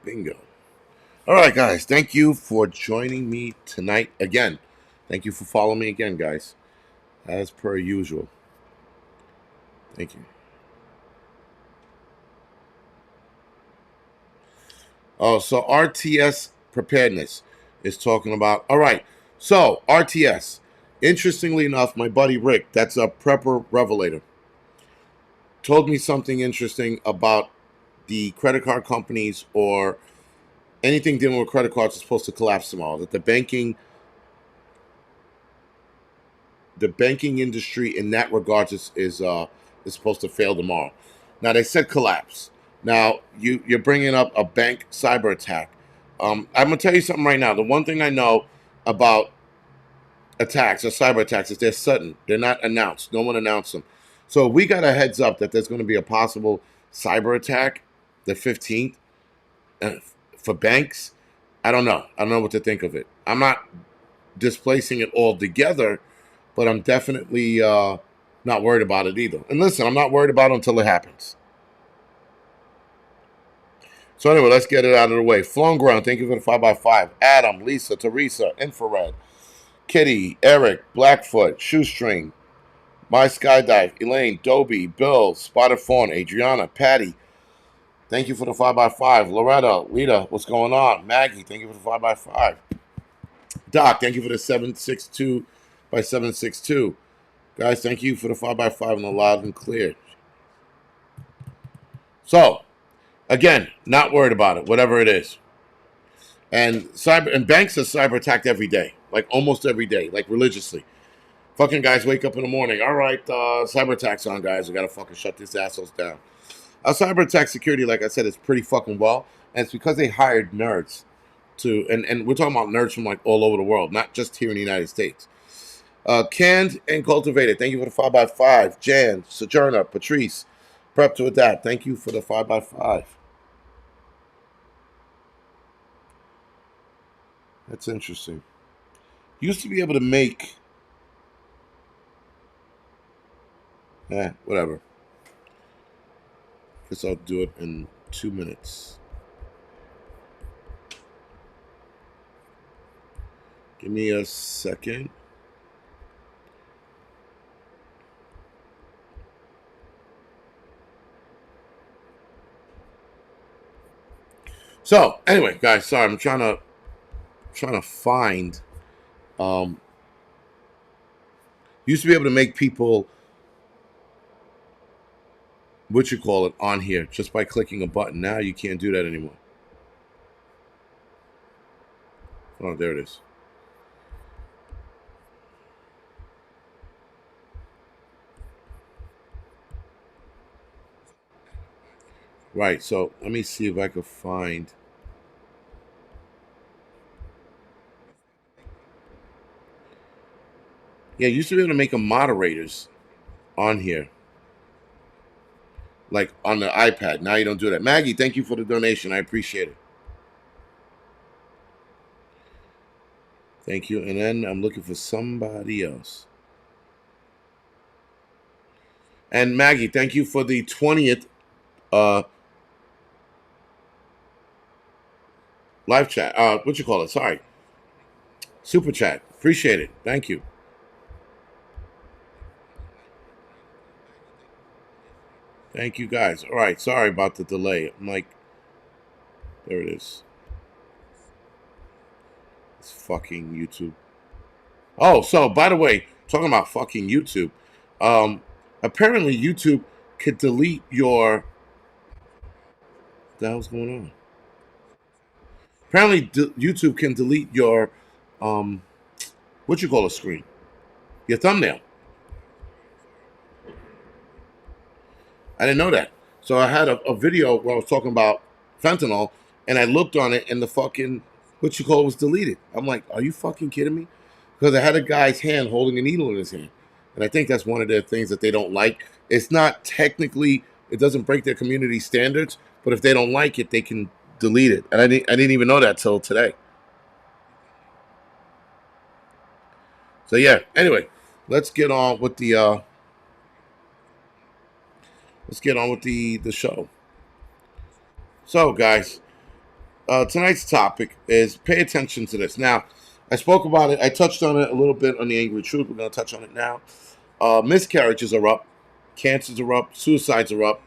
Bingo. All right, guys. Thank you for joining me tonight again. Thank you for following me again, guys. As per usual. Thank you. Oh, so RTS preparedness is talking about. All right. So RTS. Interestingly enough, my buddy Rick, that's a prepper revelator, told me something interesting about the credit card companies or anything dealing with credit cards is supposed to collapse tomorrow. That the banking industry in that regard is supposed to fail tomorrow. Now they said collapse. Now you're bringing up a bank cyber attack. I'm gonna tell you something right now. The one thing I know about attacks or cyber attacks is they're sudden. They're not announced. No one announced them. So we got a heads up that there's going to be a possible cyber attack the 15th for banks. I don't know. I don't know what to think of it. I'm not displacing it altogether, but I'm definitely not worried about it either. And listen, I'm not worried about it until it happens. So anyway, let's get it out of the way. Flown Ground, thank you for the 5x5. Adam, Lisa, Teresa, Infrared, Kitty, Eric, Blackfoot, Shoestring, My Skydive, Elaine, Dobie, Bill, Spotted Fawn, Adriana, Patty. Thank you for the 5x5. Loretta, Lita, what's going on? Maggie, thank you for the 5x5. Doc, thank you for the 762 by 762. Guys, thank you for the 5x5 and the loud and clear. So, again, not worried about it, whatever it is. And banks are cyber attacked every day, like almost every day, like religiously. Fucking guys wake up in the morning. All right, cyber attacks on, guys. We gotta fucking shut these assholes down. Our cyber attack security, like I said, is pretty fucking well, and it's because they hired nerds to, and we're talking about nerds from like all over the world, not just here in the United States. Canned and cultivated. Thank you for the 5x5. Jan, Sojourner, Patrice, Prep to Adapt. Thank you for the 5x5. That's interesting. Used to be able to make. Whatever. Guess I'll do it in 2 minutes. Give me a second. So anyway, guys, sorry, I'm trying to find. Used to be able to make people, what you call it, on here just by clicking a button. Now you can't do that anymore. Oh, there it is. Right. So let me see if I could find. Yeah, you used to be able to make them moderators on here, like on the iPad. Now you don't do that. Maggie, thank you for the donation. I appreciate it. Thank you. And then I'm looking for somebody else. And Maggie, thank you for the 20th live chat. What you call it? Sorry. Super chat. Appreciate it. Thank you. Thank you guys. All right. Sorry about the delay. I'm like, there it is. It's fucking YouTube. Oh, so by the way, talking about fucking YouTube, apparently YouTube could delete your. What the hell's going on? Apparently, YouTube can delete your, um, what you call a screen, your thumbnail. I didn't know that. So I had a video where I was talking about fentanyl, and I looked on it, and the fucking what you call it was deleted. I'm like, are you fucking kidding me? Because I had a guy's hand holding a needle in his hand, and I think that's one of the things that they don't like. It's not technically, it doesn't break their community standards, but if they don't like it, they can delete it. And I didn't even know that till today. So yeah. Anyway, let's get on with the let's get on with the show. So guys, tonight's topic is pay attention to this. Now, I spoke about it. I touched on it a little bit on the Angry Truth. We're going to touch on it now. Miscarriages are up, cancers are up, suicides are up,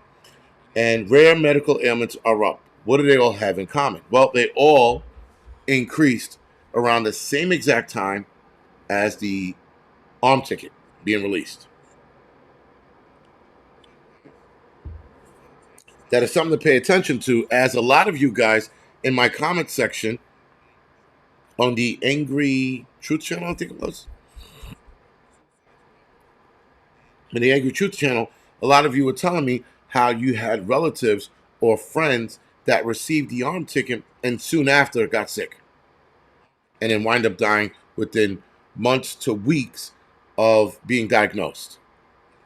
and rare medical ailments are up. What do they all have in common? Well, they all increased around the same exact time as the arm ticket being released. That is something to pay attention to, as a lot of you guys in my comment section on the Angry Truth channel, I think it was. In the Angry Truth channel, a lot of you were telling me how you had relatives or friends that received the arm ticket and soon after got sick and then wind up dying within months to weeks of being diagnosed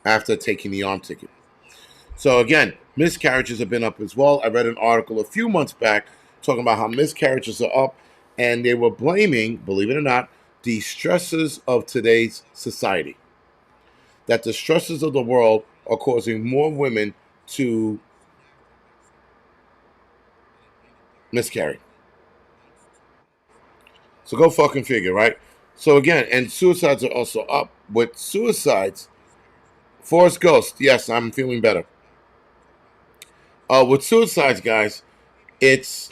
after taking the arm ticket. So again, miscarriages have been up as well. I read an article a few months back talking about how miscarriages are up, and they were blaming, believe it or not, the stresses of today's society. That the stresses of the world are causing more women to miscarry. So go fucking figure, right? So again, and suicides are also up. With suicides, Forrest Ghost, yes, I'm feeling better. With suicides, guys, it's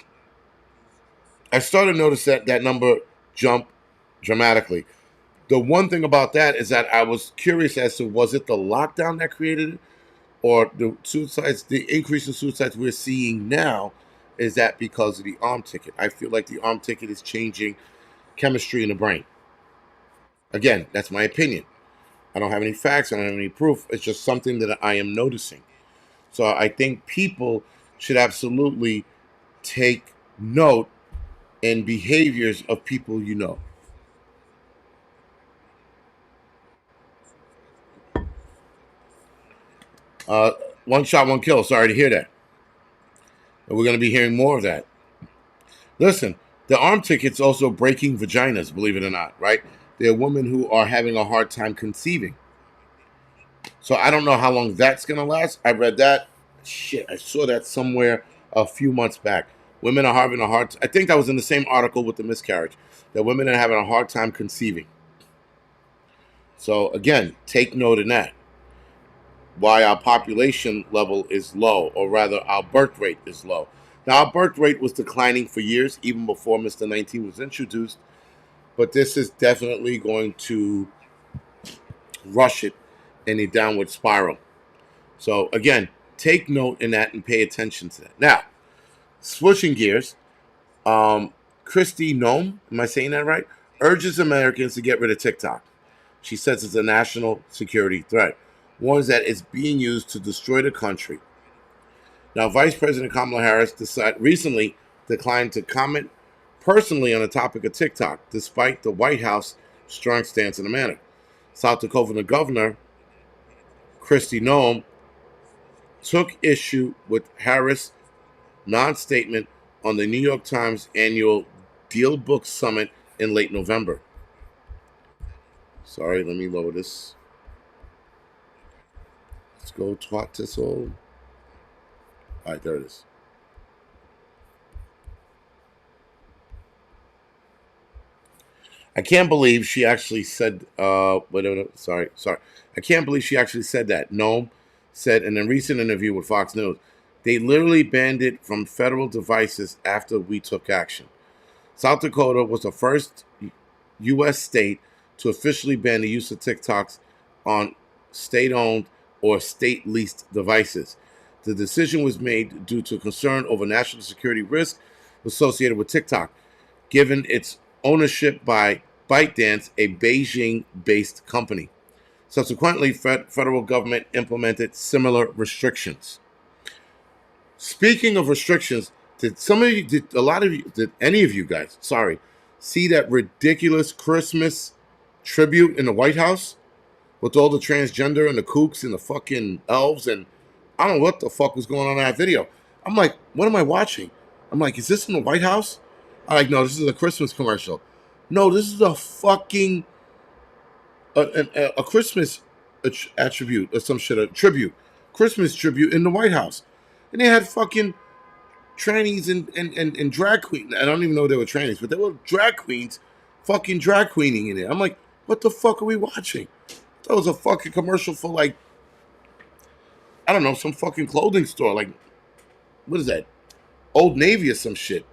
I started to notice that number jump dramatically. The one thing about that is that I was curious as to, was it the lockdown that created it, or the suicides, the increase in suicides we're seeing now, is that because of the arm ticket? I feel like the arm ticket is changing chemistry in the brain. Again, that's my opinion. I don't have any facts. I don't have any proof. It's just something that I am noticing. So I think people should absolutely take note in behaviors of people you know. Uh, One shot, one kill. Sorry to hear that. But we're going to be hearing more of that. Listen, the arm ticket's also breaking vaginas, believe it or not, right? There are women who are having a hard time conceiving. So I don't know how long that's going to last. I read that. Shit, I saw that somewhere a few months back. Women are having a hard I think that was in the same article with the miscarriage. That women are having a hard time conceiving. So again, take note in that. Why our population level is low, or rather our birth rate is low. Now, our birth rate was declining for years, even before Mr. 19 was introduced, but this is definitely going to rush it in a downward spiral. So again, take note in that and pay attention to that. Now, switching gears, Kristi Noem, am I saying that right? Urges Americans to get rid of TikTok. She says it's a national security threat. Warns that it's being used to destroy the country. Now, Vice President Kamala Harris recently declined to comment personally on the topic of TikTok, despite the White House strong stance in the matter. South Dakota Governor Kristi Noem took issue with Harris' non-statement on the New York Times annual Deal Book Summit in late November. Sorry, let me lower this. Let's go twat this all. All right, there it is. I can't believe she actually said. Sorry. I can't believe she actually said that. Noem said in a recent interview with Fox News, they literally banned it from federal devices after we took action. South Dakota was the first U.S. state to officially ban the use of TikToks on state-owned or state-leased devices. The decision was made due to concern over national security risk associated with TikTok, given its ownership by ByteDance, a Beijing-based company. Subsequently, federal government implemented similar restrictions. Speaking of restrictions, did any of you guys, see that ridiculous Christmas tribute in the White House with all the transgender and the kooks and the fucking elves, and I don't know what the fuck was going on in that video. I'm like, what am I watching? I'm like, is this in the White House? I'm like, no, this is a Christmas commercial. No, this is a fucking a Christmas attribute or some shit, a tribute, Christmas tribute in the White House, and they had fucking trannies and drag queens. I don't even know if they were trannies, but they were drag queens, fucking drag queening in it. I'm like, what the fuck are we watching? That was a fucking commercial for like, I don't know, some fucking clothing store. Like, what is that? Old Navy or some shit.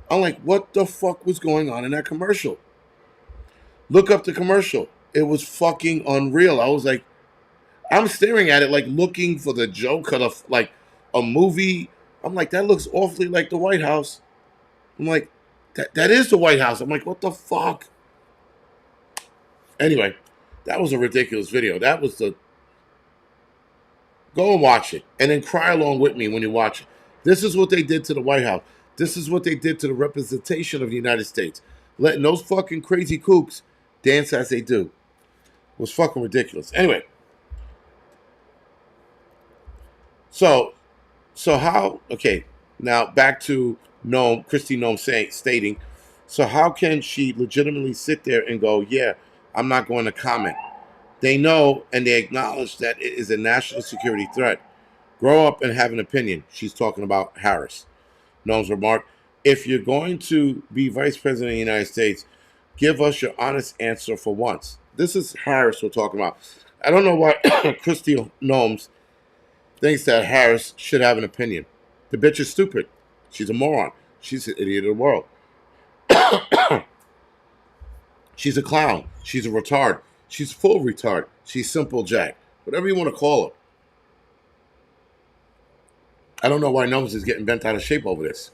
I'm like, what the fuck was going on in that commercial? Look up the commercial. It was fucking unreal. I was like, I'm staring at it like looking for the joke of like a movie. I'm like, that looks awfully like the White House. I'm like, that is the White House. I'm like, what the fuck? Anyway, that was a ridiculous video. That was the go and watch it and then cry along with me when you watch it. This is what they did to the White House. This is what they did to the representation of the United States. Letting those fucking crazy kooks dance as they do. It was fucking ridiculous. Anyway, so how? Okay, now back to Christy Nome stating. So how can she legitimately sit there and go, "Yeah, I'm not going to comment"? They know and they acknowledge that it is a national security threat. Grow up and have an opinion. She's talking about Harris. Nome's remark: if you're going to be vice president of the United States, give us your honest answer for once. This is Harris we're talking about. I don't know why Christy Nomes thinks that Harris should have an opinion. The bitch is stupid. She's a moron. She's an idiot of the world. She's a clown. She's a retard. She's full retard. She's simple Jack. Whatever you want to call her. I don't know why Nomes is getting bent out of shape over this.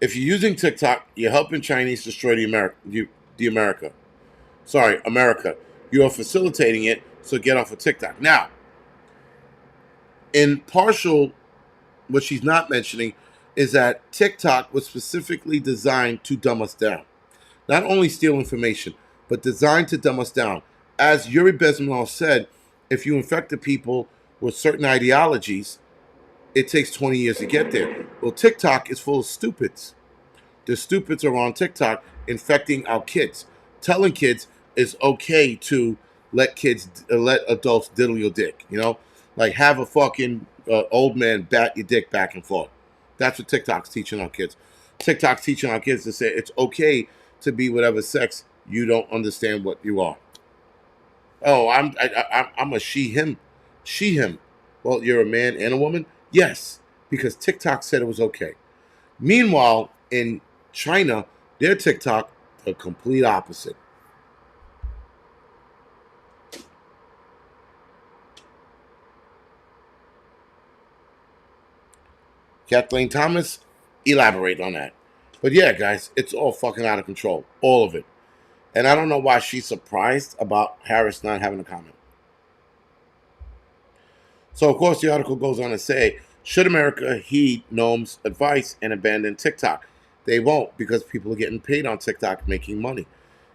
If you're using TikTok, you're helping Chinese destroy America. Sorry, America. You are facilitating it, so get off of TikTok. Now, in partial, what she's not mentioning is that TikTok was specifically designed to dumb us down. Not only steal information, but designed to dumb us down. As Yuri Bezmenov said, if you infect the people with certain ideologies, it takes 20 years to get there. Well, TikTok is full of stupids. The stupids are on TikTok infecting our kids, telling kids it's okay to let adults diddle your dick. You know, like have a fucking old man bat your dick back and forth. That's what TikTok's teaching our kids. TikTok's teaching our kids to say it's okay to be whatever sex you don't understand what you are. Oh, I'm a she him. Well, you're a man and a woman. Yes, because TikTok said it was okay. Meanwhile, in China, their TikTok, the complete opposite. Kathleen Thomas, elaborate on that. But yeah, guys, it's all fucking out of control. All of it. And I don't know why she's surprised about Harris not having a comment. So, of course, the article goes on to say, should America heed Nome's advice and abandon TikTok? They won't, because people are getting paid on TikTok making money.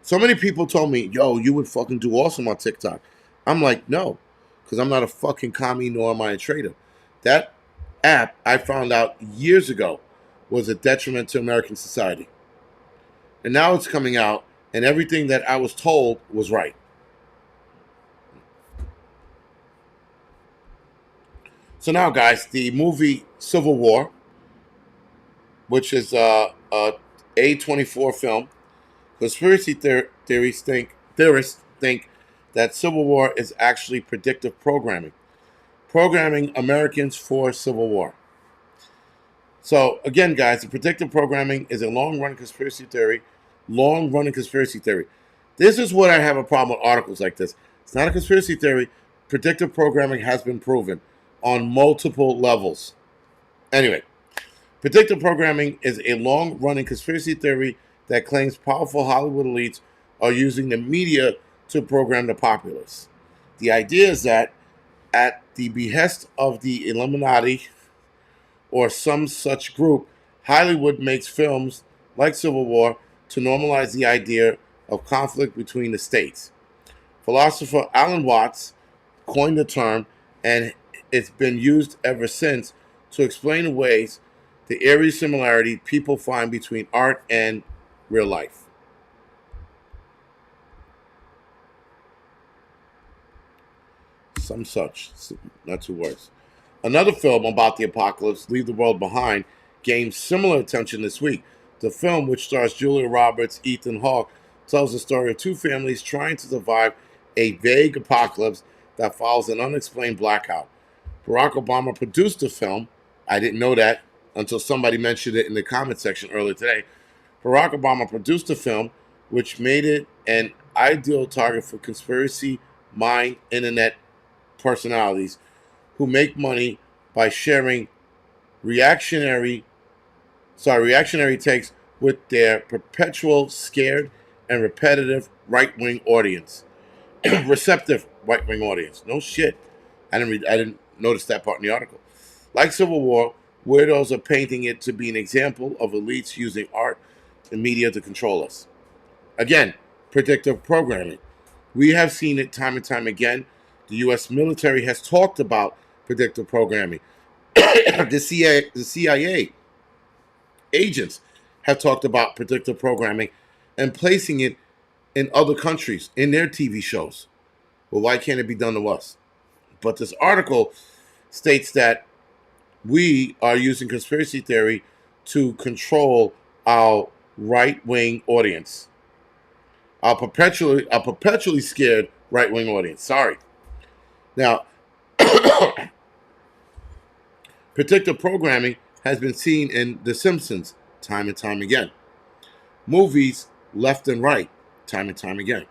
So many people told me, yo, you would fucking do awesome on TikTok. I'm like, no, because I'm not a fucking commie nor am I a trader. That app, I found out years ago, was a detriment to American society. And now it's coming out, and everything that I was told was right. So now, guys, the movie Civil War, which is a A24 film, conspiracy theorists think that Civil War is actually predictive programming Americans for Civil War. So again, guys, the predictive programming is a long-running conspiracy theory. This is what I have a problem with articles like this. It's not a conspiracy theory. Predictive programming has been proven on multiple levels. Anyway, predictive programming is a long-running conspiracy theory that claims powerful Hollywood elites are using the media to program the populace. The idea is that at the behest of the Illuminati or some such group, Hollywood makes films like Civil War to normalize the idea of conflict between the states. Philosopher Alan Watts coined the term, and it's been used ever since to explain away the eerie similarity people find between art and real life. Some such, not two words. Another film about the apocalypse, Leave the World Behind, gained similar attention this week. The film, which stars Julia Roberts, Ethan Hawke, tells the story of two families trying to survive a vague apocalypse that follows an unexplained blackout. Barack Obama produced the film. I didn't know that until somebody mentioned it in the comment section earlier today. Barack Obama produced the film, which made it an ideal target for conspiracy mind internet personalities who make money by sharing reactionary takes with their perpetual, scared, and repetitive right-wing audience. Receptive right-wing audience. No shit. I didn't notice that part in the article. Like Civil War, weirdos are painting it to be an example of elites using art and media to control us. Again, predictive programming. We have seen it time and time again. The U.S. military has talked about predictive programming. The CIA agents have talked about predictive programming and placing it in other countries in their TV shows. Well, why can't it be done to us? But this article states that we are using conspiracy theory to control our right-wing audience. Our perpetually scared right-wing audience. Sorry. Now, predictive programming has been seen in The Simpsons time and time again. Movies left and right time and time again.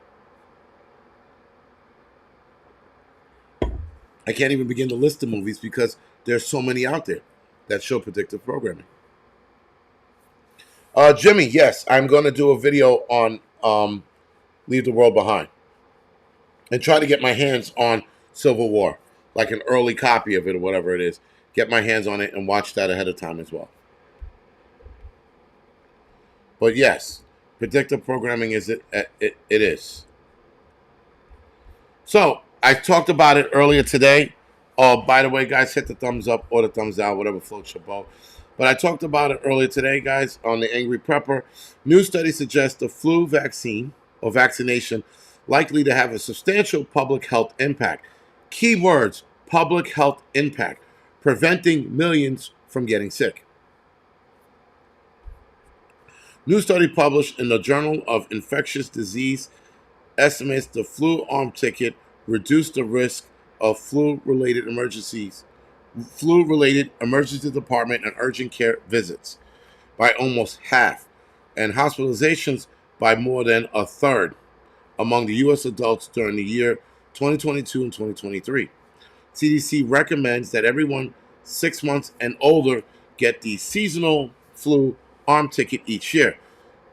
I can't even begin to list the movies because there's so many out there that show predictive programming. Jimmy, yes, I'm going to do a video on Leave the World Behind and try to get my hands on Civil War, like an early copy of it or whatever it is. Get my hands on it and watch that ahead of time as well. But yes, predictive programming it is. So I talked about it earlier today. Oh, by the way, guys, hit the thumbs up or the thumbs down, whatever floats your boat. But I talked about it earlier today, guys, on the Angry Prepper. New study suggests the flu vaccine or vaccination likely to have a substantial public health impact. Key words: public health impact, preventing millions from getting sick. New study published in the Journal of Infectious Disease estimates the flu arm ticket reduced the risk of flu-related emergency department and urgent care visits by almost half, and hospitalizations by more than a third among the U.S. adults during the year 2022 and 2023. CDC recommends that everyone 6 months and older get the seasonal flu arm ticket each year,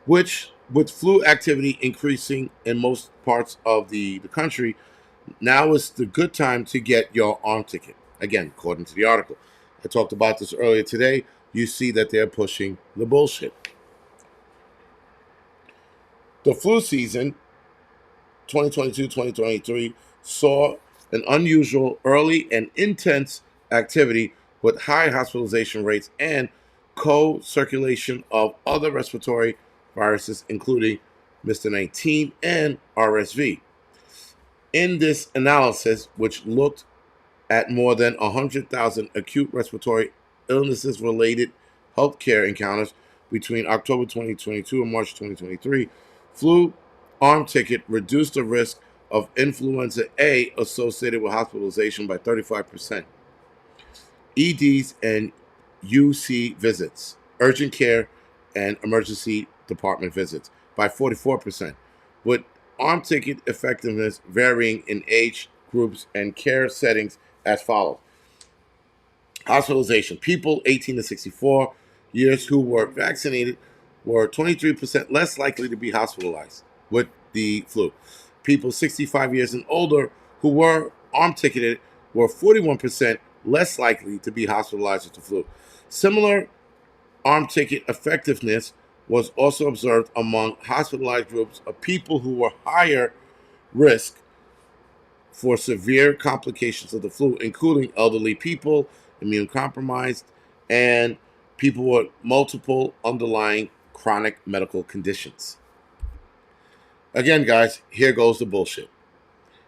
which, with flu activity increasing in most parts of the country, now is the good time to get your arm ticket. Again, according to the article. I talked about this earlier today. You see that they're pushing the bullshit. The flu season, 2022-2023, saw an unusual early and intense activity with high hospitalization rates and co-circulation of other respiratory viruses, including Mr. 19 and RSV. In this analysis, which looked at more than 100,000 acute respiratory illnesses-related healthcare encounters between October 2022 and March 2023, flu arm ticket reduced the risk of influenza A associated with hospitalization by 35%. EDs and UC visits, urgent care and emergency department visits by 44%, with arm ticket effectiveness varying in age groups and care settings as follows. Hospitalization. People 18 to 64 years who were vaccinated were 23% less likely to be hospitalized with the flu. People 65 years and older who were arm ticketed were 41% less likely to be hospitalized with the flu. Similar arm ticket effectiveness was also observed among hospitalized groups of people who were higher risk for severe complications of the flu, including elderly people, immune-compromised, and people with multiple underlying chronic medical conditions. Again, guys, here goes the bullshit.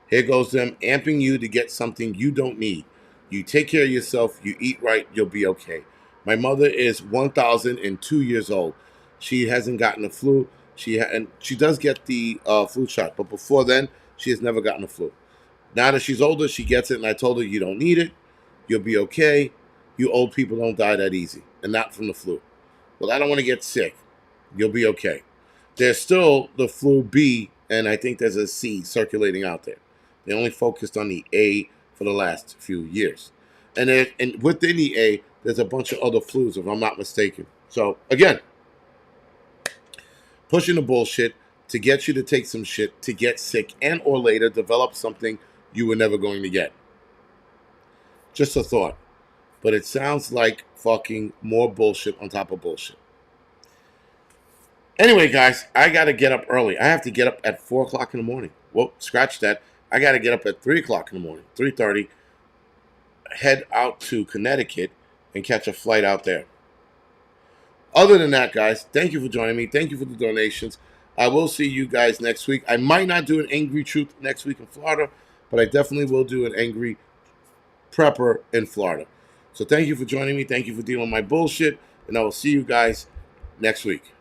Here goes them amping you to get something you don't need. You take care of yourself, you eat right, you'll be okay. My mother is 1,002 years old. She hasn't gotten the flu. And she does get the flu shot, but before then, she has never gotten the flu. Now that she's older, she gets it, and I told her, you don't need it. You'll be okay. You old people don't die that easy, and not from the flu. Well, I don't want to get sick. You'll be okay. There's still the flu B, and I think there's a C circulating out there. They only focused on the A for the last few years. And within the A, there's a bunch of other flus, if I'm not mistaken. So, again, pushing the bullshit to get you to take some shit, to get sick, and or later develop something you were never going to get. Just a thought. But it sounds like fucking more bullshit on top of bullshit. Anyway, guys, I got to get up early. I have to get up at 4 o'clock in the morning. Well, scratch that. I got to get up at 3 o'clock in the morning, 3:30, head out to Connecticut and catch a flight out there. Other than that, guys, thank you for joining me. Thank you for the donations. I will see you guys next week. I might not do an Angry Truth next week in Florida, but I definitely will do an Angry Prepper in Florida. So thank you for joining me. Thank you for dealing with my bullshit, and I will see you guys next week.